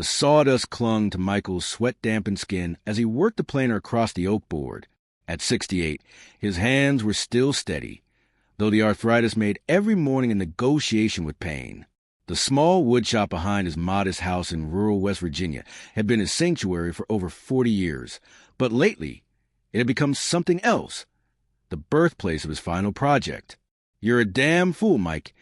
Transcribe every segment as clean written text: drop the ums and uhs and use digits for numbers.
The sawdust clung to Michael's sweat-dampened skin as he worked the planer across the oak board. At 68, his hands were still steady, though the arthritis made every morning a negotiation with pain. The small woodshop behind his modest house in rural West Virginia had been his sanctuary for over 40 years, but lately it had become something else, the birthplace of his final project. "You're a damn fool, Mike,"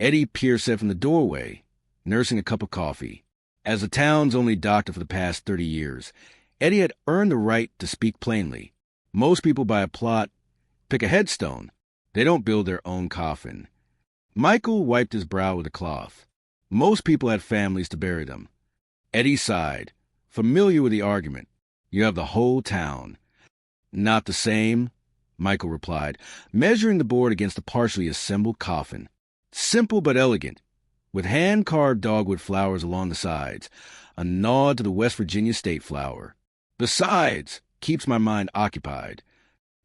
Eddie Pierce said from the doorway, nursing a cup of coffee. As the town's only doctor for the past 30 years, Eddie had earned the right to speak plainly. Most people buy a plot, pick a headstone. They don't build their own coffin. Michael wiped his brow with a cloth. Most people had families to bury them. Eddie sighed, familiar with the argument. You have the whole town. Not the same, Michael replied, measuring the board against the partially assembled coffin. Simple but elegant, with hand-carved dogwood flowers along the sides, a nod to the West Virginia state flower. Besides, keeps my mind occupied.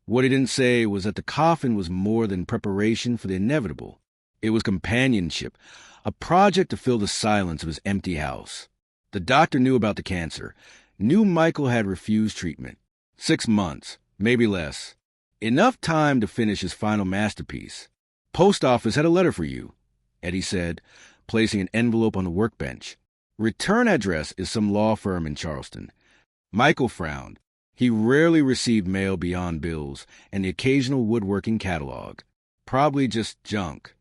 What he didn't say was that the coffin was more than preparation for the inevitable. It was companionship, a project to fill the silence of his empty house. The doctor knew about the cancer, knew Michael had refused treatment. 6 months, maybe less. Enough time to finish his final masterpiece. Post office had a letter for you, Eddie said, placing an envelope on the workbench. Return address is some law firm in Charleston. Michael frowned. He rarely received mail beyond bills and the occasional woodworking catalog. Probably just junk.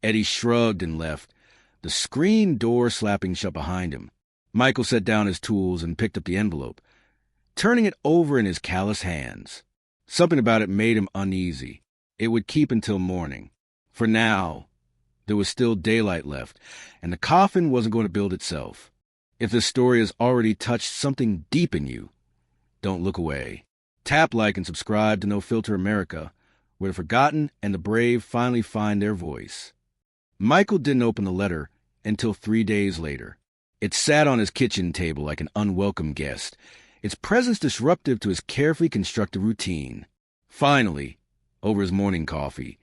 Eddie shrugged and left, the screen door slapping shut behind him. Michael set down his tools and picked up the envelope, turning it over in his callous hands. Something about it made him uneasy. It would keep until morning. For now, there was still daylight left, and the coffin wasn't going to build itself. If this story has already touched something deep in you, don't look away. Tap like and subscribe to No Filter America, where the forgotten and the brave finally find their voice. Michael didn't open the letter until 3 days later. It sat on his kitchen table like an unwelcome guest, its presence disruptive to his carefully constructed routine. Finally, over his morning coffee,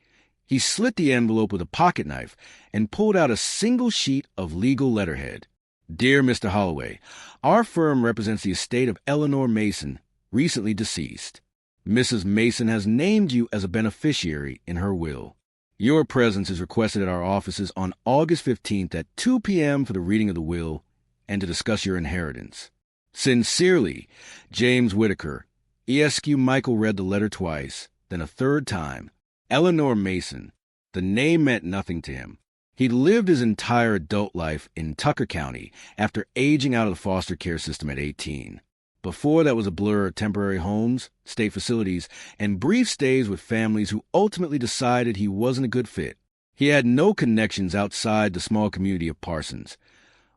he slit the envelope with a pocket knife and pulled out a single sheet of legal letterhead. Dear Mr. Holloway, our firm represents the estate of Eleanor Mason, recently deceased. Mrs. Mason has named you as a beneficiary in her will. Your presence is requested at our offices on August 15th at 2 p.m. for the reading of the will and to discuss your inheritance. Sincerely, James Whitaker. ESQ Michael read the letter twice, then a third time. Eleanor Mason. The name meant nothing to him. He lived his entire adult life in Tucker County after aging out of the foster care system at 18. Before that was a blur of temporary homes, state facilities, and brief stays with families who ultimately decided he wasn't a good fit. He had no connections outside the small community of Parsons,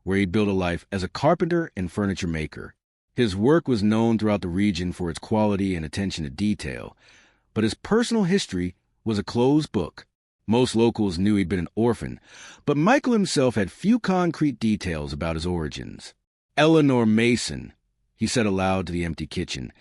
where he built a life as a carpenter and furniture maker. His work was known throughout the region for its quality and attention to detail, but his personal history was a closed book. Most locals knew he'd been an orphan, but Michael himself had few concrete details about his origins. Eleanor Mason, he said aloud to the empty kitchen,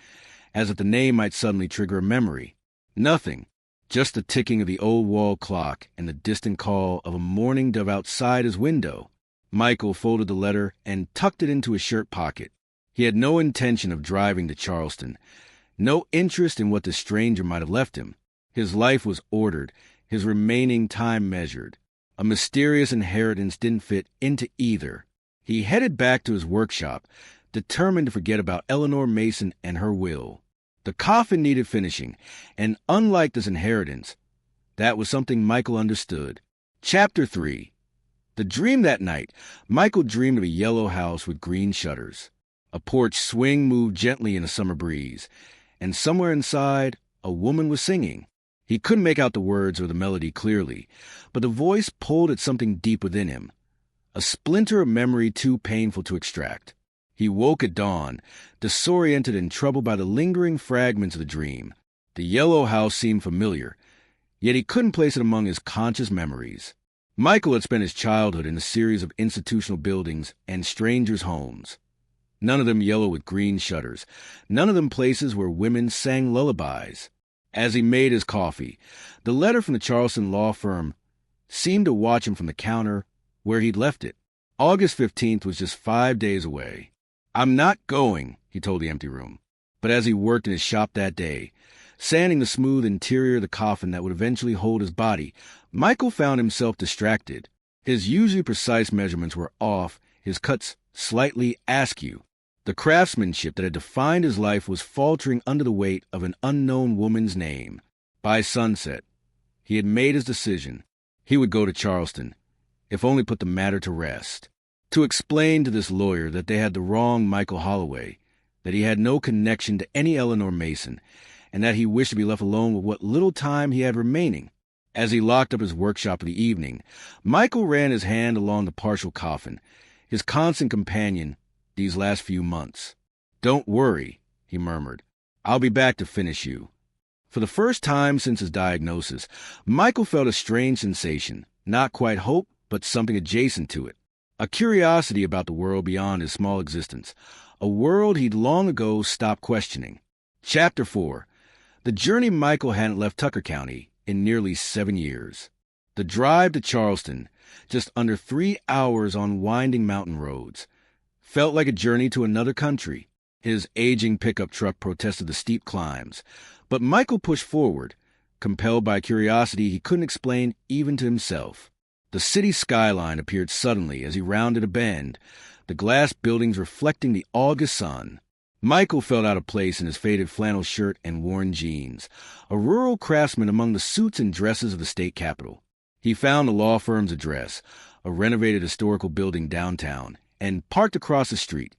as if the name might suddenly trigger a memory. Nothing, just the ticking of the old wall clock and the distant call of a mourning dove outside his window. Michael folded the letter and tucked it into his shirt pocket. He had no intention of driving to Charleston, no interest in what the stranger might have left him. His life was ordered, his remaining time measured. A mysterious inheritance didn't fit into either. He headed back to his workshop, determined to forget about Eleanor Mason and her will. The coffin needed finishing, and unlike this inheritance, that was something Michael understood. Chapter 3. The dream that night, Michael dreamed of a yellow house with green shutters. A porch swing moved gently in a summer breeze, and somewhere inside, a woman was singing. He couldn't make out the words or the melody clearly, but the voice pulled at something deep within him, a splinter of memory too painful to extract. He woke at dawn, disoriented and troubled by the lingering fragments of the dream. The yellow house seemed familiar, yet he couldn't place it among his conscious memories. Michael had spent his childhood in a series of institutional buildings and strangers' homes. None of them yellow with green shutters, none of them places where women sang lullabies. As he made his coffee, the letter from the Charleston law firm seemed to watch him from the counter where he'd left it. August 15th was just 5 days away. "I'm not going," he told the empty room. But as he worked in his shop that day, sanding the smooth interior of the coffin that would eventually hold his body, Michael found himself distracted. His usually precise measurements were off, his cuts slightly askew. The craftsmanship that had defined his life was faltering under the weight of an unknown woman's name. By sunset, he had made his decision. He would go to Charleston, if only put the matter to rest. To explain to this lawyer that they had the wrong Michael Holloway, that he had no connection to any Eleanor Mason, and that he wished to be left alone with what little time he had remaining. As he locked up his workshop for the evening, Michael ran his hand along the partial coffin, his constant companion these last few months. "Don't worry," he murmured. "I'll be back to finish you." For the first time since his diagnosis, Michael felt a strange sensation, not quite hope, but something adjacent to it. A curiosity about the world beyond his small existence, a world he'd long ago stopped questioning. Chapter 4. The journey Michael hadn't left Tucker County in nearly 7 years. The drive to Charleston, just under 3 hours on winding mountain roads, felt like a journey to another country. His aging pickup truck protested the steep climbs, but Michael pushed forward, compelled by a curiosity he couldn't explain even to himself. The city skyline appeared suddenly as he rounded a bend, the glass buildings reflecting the August sun. Michael felt out of place in his faded flannel shirt and worn jeans, a rural craftsman among the suits and dresses of the state capitol. He found the law firm's address, a renovated historical building downtown, and parked across the street,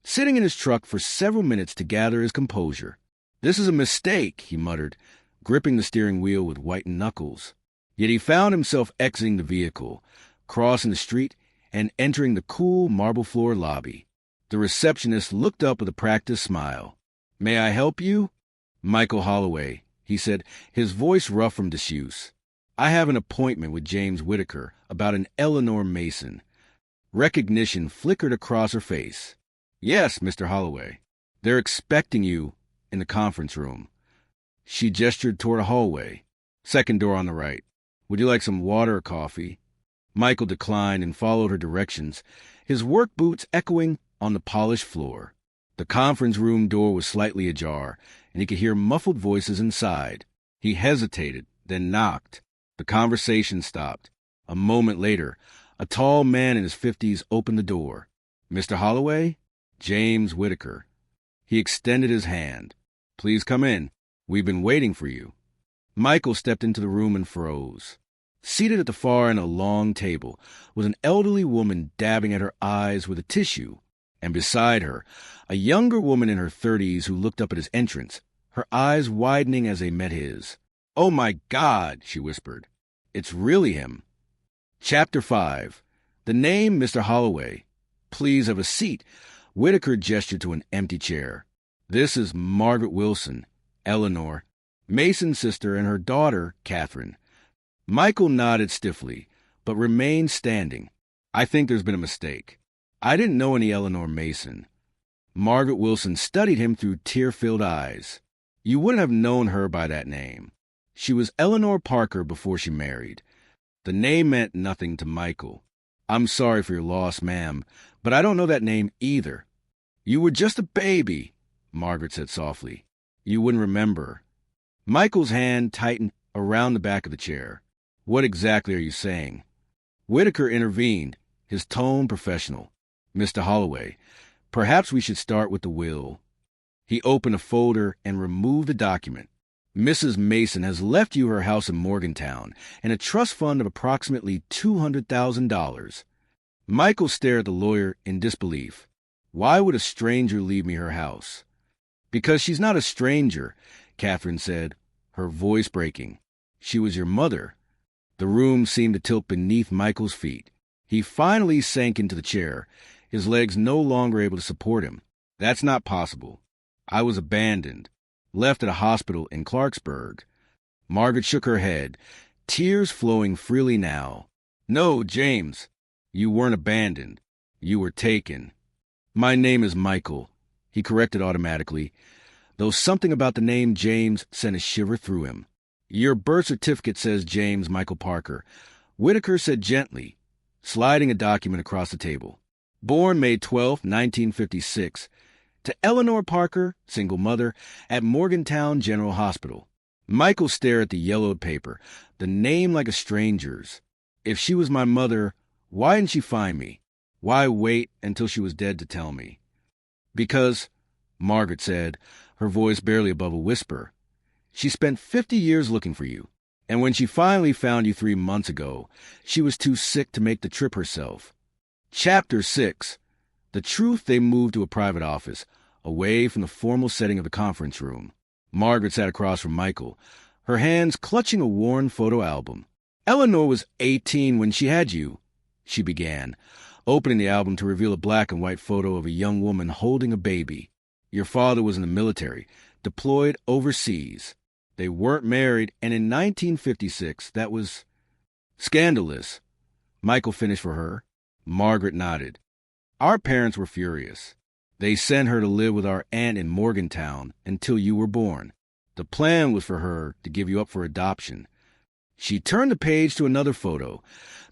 sitting in his truck for several minutes to gather his composure. "This is a mistake," he muttered, gripping the steering wheel with whitened knuckles. Yet he found himself exiting the vehicle, crossing the street, and entering the cool marble-floored lobby. The receptionist looked up with a practiced smile. "May I help you?" "Michael Holloway," he said, his voice rough from disuse. "I have an appointment with James Whitaker about an Eleanor Mason." Recognition flickered across her face. "Yes, Mr. Holloway. They're expecting you in the conference room." She gestured toward a hallway. "Second door on the right. Would you like some water or coffee?" Michael declined and followed her directions, his work boots echoing on the polished floor. The conference room door was slightly ajar, and he could hear muffled voices inside. He hesitated, then knocked. The conversation stopped. A moment later, a tall man in his 50s opened the door. "Mr. Holloway?" "James Whitaker." He extended his hand. "Please come in. We've been waiting for you." Michael stepped into the room and froze. Seated at the far end of a long table was an elderly woman dabbing at her eyes with a tissue, and beside her, a younger woman in her 30s who looked up at his entrance, her eyes widening as they met his. "Oh, my God," she whispered. "It's really him." Chapter 5. The name Mr. Holloway. "Please have a seat." Whitaker gestured to an empty chair. "This is Margaret Wilson, Eleanor, Mason's sister, and her daughter, Catherine." Michael nodded stiffly, but remained standing. "I think there's been a mistake. I didn't know any Eleanor Mason." Margaret Wilson studied him through tear-filled eyes. "You wouldn't have known her by that name. She was Eleanor Parker before she married." The name meant nothing to Michael. "I'm sorry for your loss, ma'am, but I don't know that name either." "You were just a baby," Margaret said softly. "You wouldn't remember." Michael's hand tightened around the back of the chair. "What exactly are you saying?" Whitaker intervened, his tone professional. "Mr. Holloway, perhaps we should start with the will." He opened a folder and removed the document. "Mrs. Mason has left you her house in Morgantown and a trust fund of approximately $200,000. Michael stared at the lawyer in disbelief. "Why would a stranger leave me her house?" "Because she's not a stranger," Catherine said, her voice breaking. "She was your mother." The room seemed to tilt beneath Michael's feet. He finally sank into the chair, his legs no longer able to support him. "That's not possible. I was abandoned, left at a hospital in Clarksburg." Margaret shook her head, tears flowing freely now. "No, James, you weren't abandoned. You were taken." "My name is Michael," he corrected automatically, though something about the name James sent a shiver through him. "Your birth certificate says James Michael Parker," Whitaker said gently, sliding a document across the table. Born May 12, 1956, to Eleanor Parker, single mother, at Morgantown General Hospital. Michael stared at the yellowed paper, the name like a stranger's. If she was my mother, why didn't she find me? Why wait until she was dead to tell me? Because, Margaret said, her voice barely above a whisper, she spent 50 years looking for you, and when she finally found you 3 months ago, she was too sick to make the trip herself. Chapter 6. The truth. They moved to a private office, away from the formal setting of the conference room. Margaret sat across from Michael, her hands clutching a worn photo album. Eleanor was 18 when she had you, she began, opening the album to reveal a black and white photo of a young woman holding a baby. Your father was in the military, deployed overseas. They weren't married, and in 1956, that was scandalous. Michael finished for her. Margaret nodded. Our parents were furious. They sent her to live with our aunt in Morgantown until you were born. The plan was for her to give you up for adoption. She turned the page to another photo,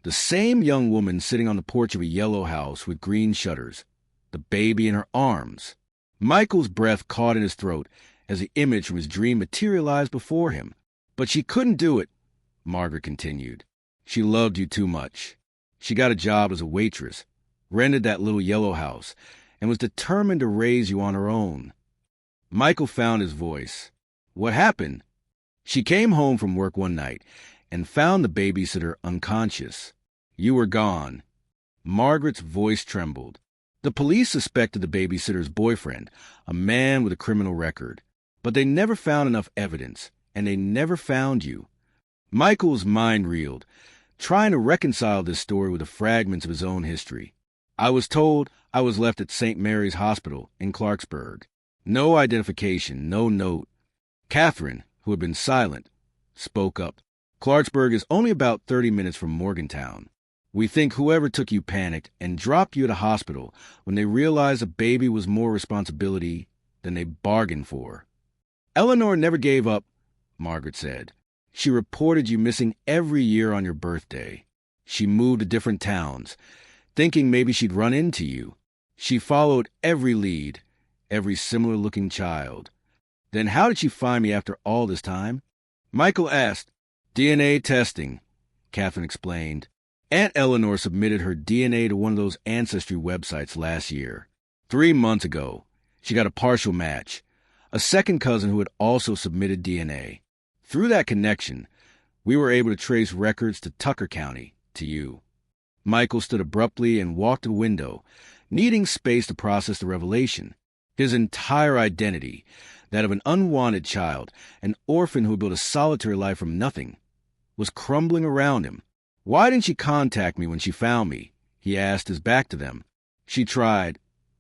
the same young woman sitting on the porch of a yellow house with green shutters, the baby in her arms. Michael's breath caught in his throat as the image from his dream materialized before him. But she couldn't do it, Margaret continued. She loved you too much. She got a job as a waitress, rented that little yellow house, and was determined to raise you on her own. Michael found his voice. What happened? She came home from work one night and found the babysitter unconscious. You were gone. Margaret's voice trembled. The police suspected the babysitter's boyfriend, a man with a criminal record. But they never found enough evidence, and they never found you. Michael's mind reeled, trying to reconcile this story with the fragments of his own history. I was told I was left at St. Mary's Hospital in Clarksburg. No identification, no note. Catherine, who had been silent, spoke up. Clarksburg is only about 30 minutes from Morgantown. We think whoever took you panicked and dropped you at a hospital when they realized a baby was more responsibility than they bargained for. Eleanor never gave up, Margaret said. She reported you missing every year on your birthday. She moved to different towns, thinking maybe she'd run into you. She followed every lead, every similar-looking child. Then how did she find me after all this time? Michael asked. DNA testing, Catherine explained. Aunt Eleanor submitted her DNA to one of those ancestry websites last year. 3 months ago, she got a partial match. A second cousin who had also submitted DNA. Through that connection, we were able to trace records to Tucker County, to you. Michael stood abruptly and walked to the window, needing space to process the revelation. His entire identity, that of an unwanted child, an orphan who had built a solitary life from nothing, was crumbling around him. Why didn't she contact me when she found me? He asked, his back to them. She tried,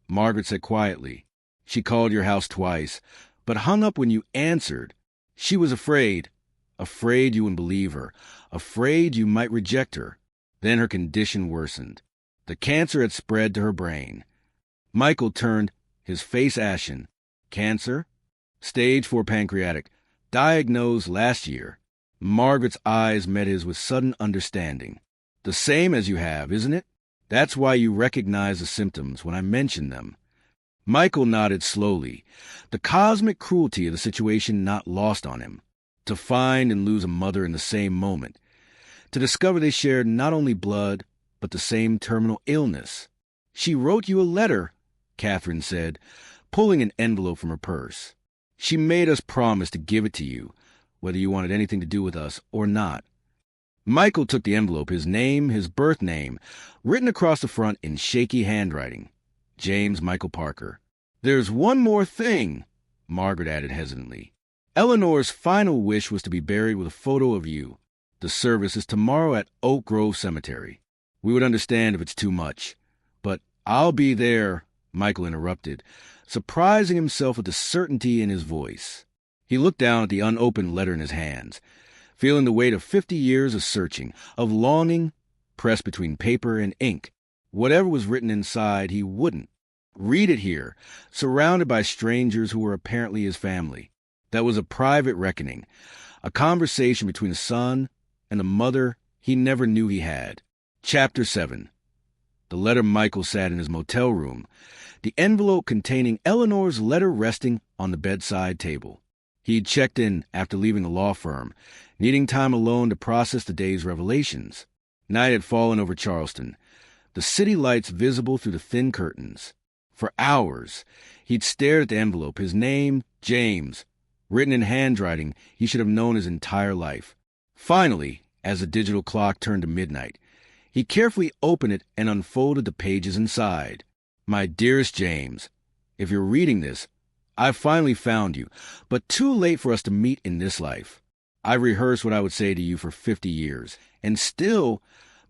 Margaret said quietly. She called your house twice, but hung up when you answered. She was afraid you wouldn't believe her, afraid you might reject her. Then her condition worsened. The cancer had spread to her brain. Michael turned, his face ashen. Cancer? Stage 4 pancreatic. Diagnosed last year. Margaret's eyes met his with sudden understanding. The same as you have, isn't it? That's why you recognize the symptoms when I mention them. Michael nodded slowly, the cosmic cruelty of the situation not lost on him. To find and lose a mother in the same moment. To discover they shared not only blood, but the same terminal illness. She wrote you a letter, Catherine said, pulling an envelope from her purse. She made us promise to give it to you, whether you wanted anything to do with us or not. Michael took the envelope, his name, his birth name, written across the front in shaky handwriting. James Michael Parker. There's one more thing, Margaret added hesitantly. Eleanor's final wish was to be buried with a photo of you. The service is tomorrow at Oak Grove Cemetery. We would understand if it's too much. But I'll be there, Michael interrupted, surprising himself at the certainty in his voice. He looked down at the unopened letter in his hands, feeling the weight of 50 years of searching, of longing, pressed between paper and ink. Whatever was written inside, he wouldn't. Read it here, surrounded by strangers who were apparently his family. That was a private reckoning, a conversation between a son and a mother he never knew he had. Chapter 7. The letter Michael sat in his motel room, the envelope containing Eleanor's letter resting on the bedside table. He'd checked in after leaving a law firm, needing time alone to process the day's revelations. Night had fallen over Charleston, the city lights visible through the thin curtains. For hours, he'd stared at the envelope, his name, James, written in handwriting he should have known his entire life. Finally, as the digital clock turned to midnight, he carefully opened it and unfolded the pages inside. My dearest James, if you're reading this, I've finally found you, but too late for us to meet in this life. I've rehearsed what I would say to you for 50 years, and still,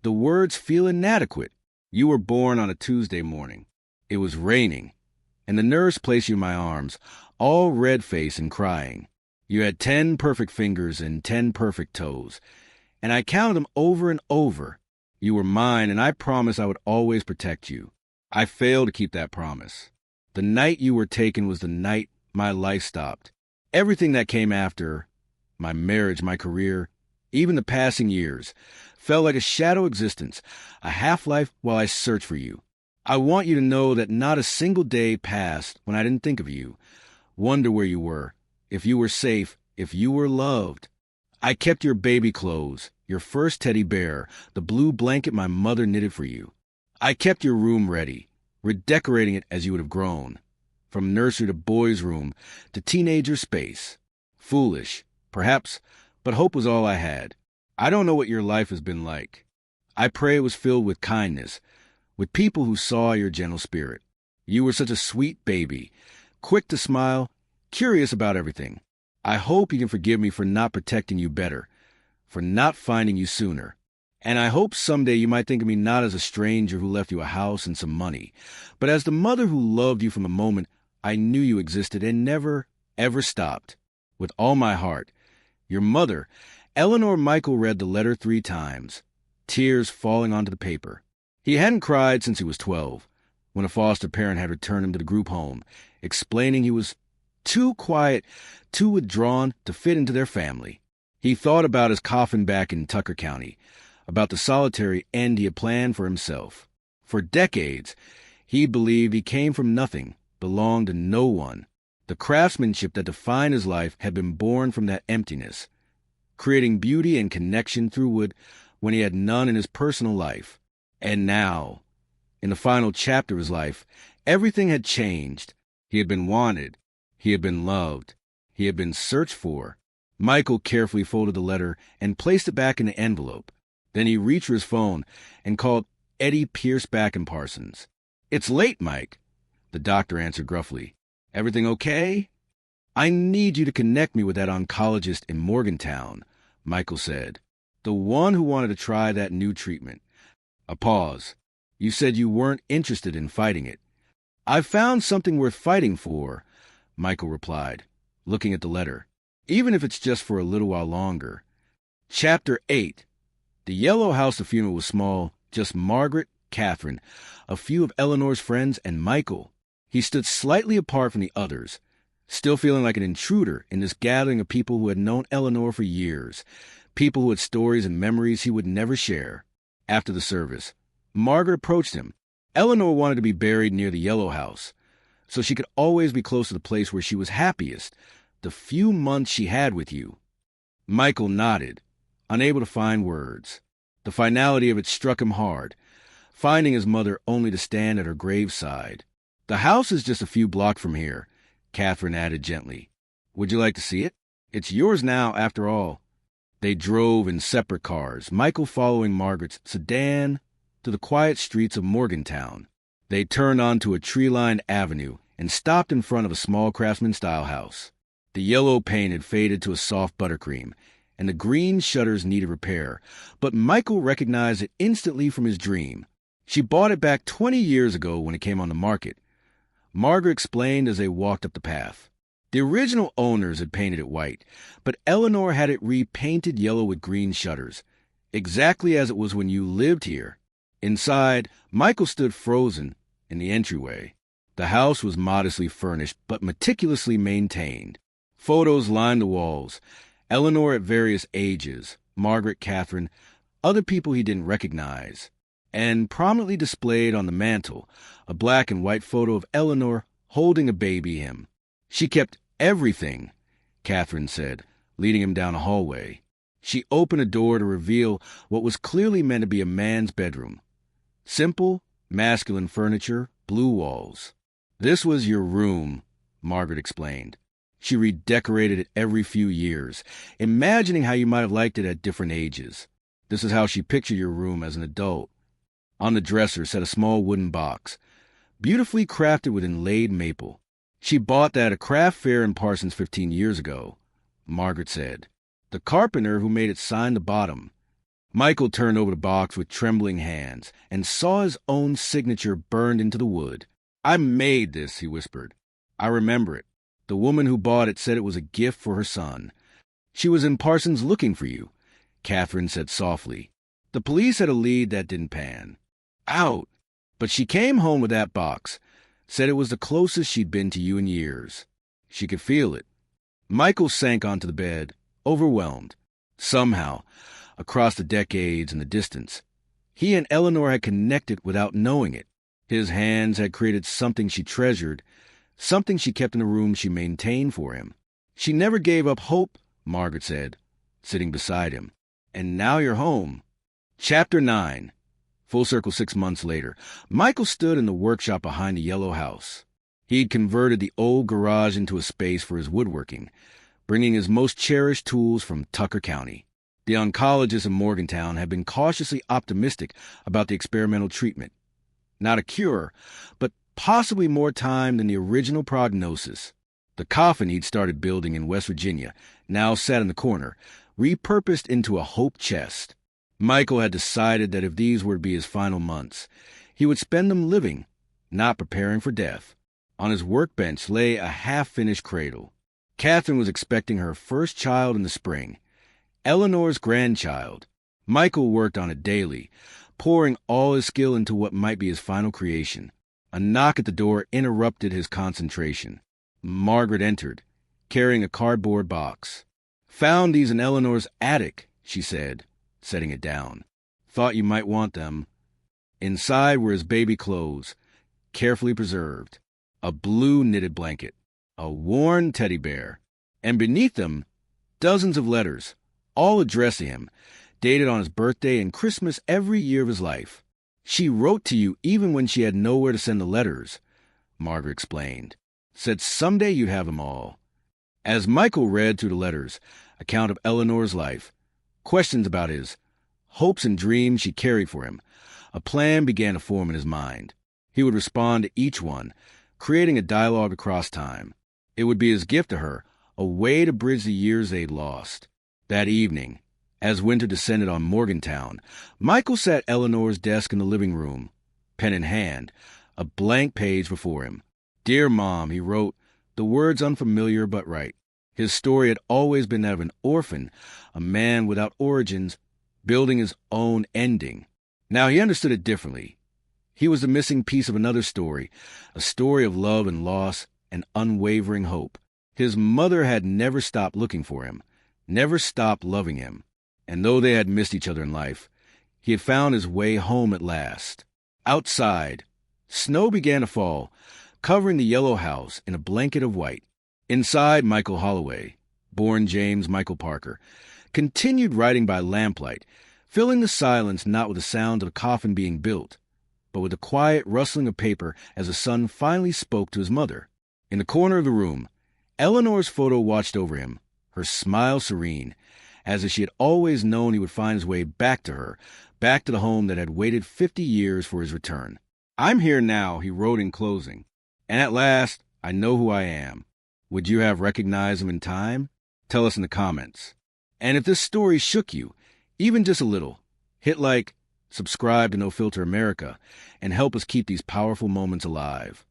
the words feel inadequate. You were born on a Tuesday morning. It was raining, and the nurse placed you in my arms, all red-faced and crying. You had 10 perfect fingers and 10 perfect toes, and I counted them over and over. You were mine, and I promised I would always protect you. I failed to keep that promise. The night you were taken was the night my life stopped. Everything that came after, my marriage, my career, even the passing years, felt like a shadow existence, a half-life while I searched for you. I want you to know that not a single day passed when I didn't think of you, wonder where you were, if you were safe, if you were loved. I kept your baby clothes, your first teddy bear, the blue blanket my mother knitted for you. I kept your room ready, redecorating it as you would have grown, from nursery to boys' room to teenager space. Foolish, perhaps, but hope was all I had. I don't know what your life has been like. I pray it was filled with kindness, with people who saw your gentle spirit. You were such a sweet baby, quick to smile, curious about everything. I hope you can forgive me for not protecting you better, for not finding you sooner. And I hope someday you might think of me not as a stranger who left you a house and some money, but as the mother who loved you from the moment I knew you existed and never, ever stopped. With all my heart, your mother. Eleanor. Michael read the letter 3 times, tears falling onto the paper. He hadn't cried since he was 12, when a foster parent had returned him to the group home, explaining he was too quiet, too withdrawn to fit into their family. He thought about his coffin back in Tucker County, about the solitary end he had planned for himself. For decades, he believed he came from nothing, belonged to no one. The craftsmanship that defined his life had been born from that emptiness, creating beauty and connection through wood when he had none in his personal life. And now, in the final chapter of his life, everything had changed. He had been wanted. He had been loved. He had been searched for. Michael carefully folded the letter and placed it back in the envelope. Then he reached for his phone and called Eddie Pierce back in Parsons. "It's late, Mike," the doctor answered gruffly. "Everything okay?" "I need you to connect me with that oncologist in Morgantown," Michael said. "The one who wanted to try that new treatment." A pause. "You said you weren't interested in fighting it." "I've found something worth fighting for," Michael replied, looking at the letter, "even if it's just for a little while longer." Chapter 8. The yellow house of funeral was small, just Margaret, Catherine, a few of Eleanor's friends, and Michael. He stood slightly apart from the others, still feeling like an intruder in this gathering of people who had known Eleanor for years, people who had stories and memories he would never share. After the service, Margaret approached him. Eleanor wanted to be buried near the yellow house, so she could always be close to the place where she was happiest, the few months she had with you. Michael nodded, unable to find words. The finality of it struck him hard, finding his mother only to stand at her graveside. "The house is just a few blocks from here," Catherine added gently. "Would you like to see it? It's yours now, after all." They drove in separate cars, Michael following Margaret's sedan to the quiet streets of Morgantown. They turned onto a tree-lined avenue and stopped in front of a small craftsman-style house. The yellow paint had faded to a soft buttercream, and the green shutters needed repair, but Michael recognized it instantly from his dream. She bought it back 20 years ago when it came on the market. Margaret explained as they walked up the path. The original owners had painted it white, but Eleanor had it repainted yellow with green shutters, exactly as it was when you lived here. Inside, Michael stood frozen in the entryway. The house was modestly furnished, but meticulously maintained. Photos lined the walls, Eleanor at various ages, Margaret, Catherine, other people he didn't recognize. and prominently displayed on the mantel, a black and white photo of Eleanor holding a baby him. She kept everything, Catherine said, leading him down a hallway. She opened a door to reveal what was clearly meant to be a man's bedroom. Simple, masculine furniture, blue walls. This was your room, Margaret explained. She redecorated it every few years, imagining how you might have liked it at different ages. This is how she pictured your room as an adult. On the dresser sat a small wooden box, beautifully crafted with inlaid maple. She bought that at a craft fair in Parsons 15 years ago, Margaret said. The carpenter who made it signed the bottom. Michael turned over the box with trembling hands and saw his own signature burned into the wood. I made this, he whispered. I remember it. The woman who bought it said it was a gift for her son. She was in Parsons looking for you, Catherine said softly. The police had a lead that didn't pan out, but she came home with that box, said it was the closest she'd been to you in years. She could feel it. Michael sank onto the bed, overwhelmed. Somehow, across the decades and the distance, he and Eleanor had connected without knowing it. His hands had created something she treasured, something she kept in a room she maintained for him. She never gave up hope, Margaret said, sitting beside him. And now you're home. Chapter 9. Full circle 6 months later, Michael stood in the workshop behind the yellow house. He'd converted the old garage into a space for his woodworking, bringing his most cherished tools from Tucker County. The oncologists in Morgantown had been cautiously optimistic about the experimental treatment. Not a cure, but possibly more time than the original prognosis. The coffin he'd started building in West Virginia now sat in the corner, repurposed into a hope chest. Michael had decided that if these were to be his final months, he would spend them living, not preparing for death. On his workbench lay a half-finished cradle. Catherine was expecting her first child in the spring, Eleanor's grandchild. Michael worked on it daily, pouring all his skill into what might be his final creation. A knock at the door interrupted his concentration. Margaret entered, carrying a cardboard box. Found these in Eleanor's attic, she said, setting it down. Thought you might want them. Inside were his baby clothes, carefully preserved. A blue knitted blanket, a worn teddy bear, and beneath them, dozens of letters, all addressed to him, dated on his birthday and Christmas every year of his life. She wrote to you even when she had nowhere to send the letters, Margaret explained. Said someday you'd have them all. As Michael read through the letters, account of Eleanor's life, questions about his, hopes and dreams she carried for him, a plan began to form in his mind. He would respond to each one, creating a dialogue across time. It would be his gift to her, a way to bridge the years they'd lost. That evening, as winter descended on Morgantown, Michael sat at Eleanor's desk in the living room, pen in hand, a blank page before him. Dear Mom, he wrote, the words unfamiliar but right. His story had always been that of an orphan, a man without origins, building his own ending. Now he understood it differently. He was the missing piece of another story, a story of love and loss and unwavering hope. His mother had never stopped looking for him, never stopped loving him. And though they had missed each other in life, he had found his way home at last. Outside, snow began to fall, covering the yellow house in a blanket of white. Inside, Michael Holloway, born James Michael Parker, continued writing by lamplight, filling the silence not with the sound of the coffin being built, but with the quiet rustling of paper as the son finally spoke to his mother. In the corner of the room, Eleanor's photo watched over him, her smile serene, as if she had always known he would find his way back to her, back to the home that had waited 50 years for his return. I'm here now, he wrote in closing, and at last I know who I am. Would you have recognized him in time? Tell us in the comments. And if this story shook you, even just a little, hit like, subscribe to No Filter America, and help us keep these powerful moments alive.